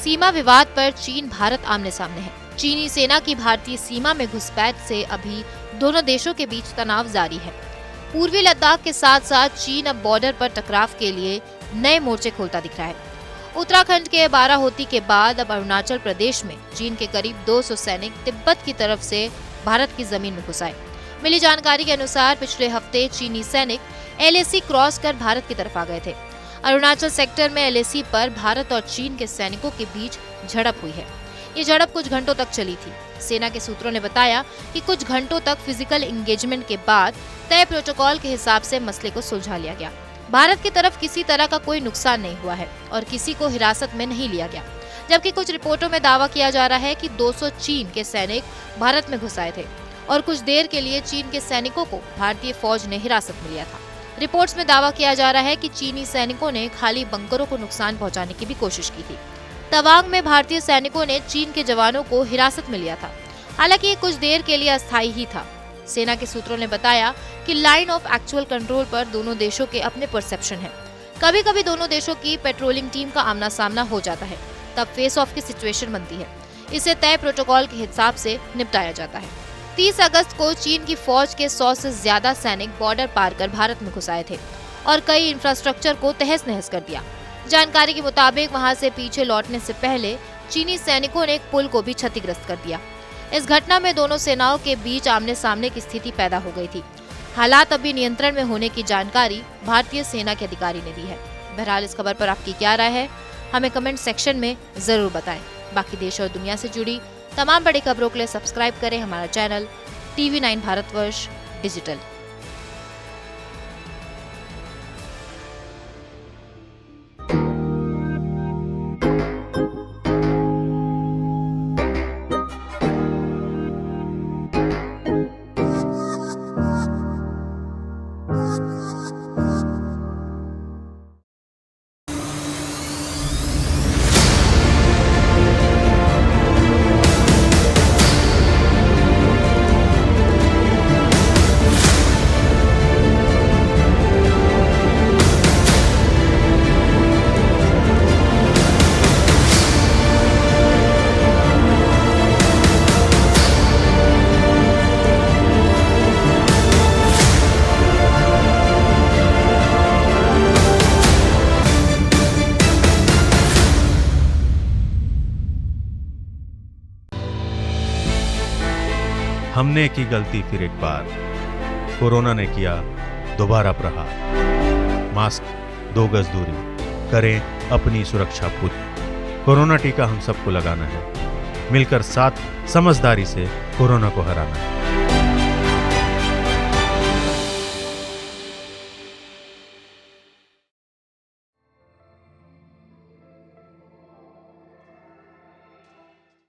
सीमा विवाद पर चीन भारत आमने सामने है। चीनी सेना की भारतीय सीमा में घुसपैठ से अभी दोनों देशों के बीच तनाव जारी है। पूर्वी लद्दाख के साथ साथ चीन अब बॉर्डर पर टकराव के लिए नए मोर्चे खोलता दिख रहा है। उत्तराखंड के बाराहोती के बाद अब अरुणाचल प्रदेश में चीन के करीब 200 सैनिक तिब्बत की तरफ से भारत की जमीन में घुस आए। मिली जानकारी के अनुसार पिछले हफ्ते चीनी सैनिक LAC क्रॉस कर भारत की तरफ आ गए थे। अरुणाचल सेक्टर में LAC पर भारत और चीन के सैनिकों के बीच झड़प हुई है। ये झड़प कुछ घंटों तक चली थी। सेना के सूत्रों ने बताया कि कुछ घंटों तक फिजिकल एंगेजमेंट के बाद तय प्रोटोकॉल के हिसाब से मसले को सुलझा लिया गया। भारत की तरफ किसी तरह का कोई नुकसान नहीं हुआ है और किसी को हिरासत में नहीं लिया गया, जबकि कुछ रिपोर्टों में दावा किया जा रहा है कि 200 चीन के सैनिक भारत में घुस आए थे और कुछ देर के लिए चीन के सैनिकों को भारतीय फौज ने हिरासत में लिया था। रिपोर्ट्स में दावा किया जा रहा है कि चीनी सैनिकों ने खाली बंकरों को नुकसान पहुंचाने की भी कोशिश की थी। तवांग में भारतीय सैनिकों ने चीन के जवानों को हिरासत में लिया था। हालांकि ये कुछ देर के लिए अस्थायी ही था। सेना के सूत्रों ने बताया कि लाइन ऑफ एक्चुअल कंट्रोल पर दोनों देशों के अपने परसेप्शन है। कभी कभी दोनों देशों की पेट्रोलिंग टीम का आमना सामना हो जाता है, तब फेस ऑफ की सिचुएशन बनती है। इसे तय प्रोटोकॉल के हिसाब से निपटाया जाता है। 30 अगस्त को चीन की फौज के 100 से ज्यादा सैनिक बॉर्डर पार कर भारत में घुस आए थे और कई इंफ्रास्ट्रक्चर को तहस नहस कर दिया। जानकारी के मुताबिक वहां से पीछे लौटने से पहले चीनी सैनिकों ने एक पुल को भी क्षतिग्रस्त कर दिया। इस घटना में दोनों सेनाओं के बीच आमने सामने की स्थिति पैदा हो गई थी। हालात अभी नियंत्रण में होने की जानकारी भारतीय सेना के अधिकारी ने दी है। बहरहाल इस खबर पर आपकी क्या राय है, हमें कमेंट सेक्शन में जरूर बताएं। बाकी देश और दुनिया से जुड़ी तमाम बड़ी खबरों के लिए सब्सक्राइब करें हमारा चैनल TV9 भारतवर्ष डिजिटल। हमने की गलती फिर एक बार, कोरोना ने किया दोबारा प्रहार। मास्क, 2 गज दूरी, करें अपनी सुरक्षा पूरी। कोरोना टीका हम सबको लगाना है, मिलकर साथ समझदारी से कोरोना को हराना है।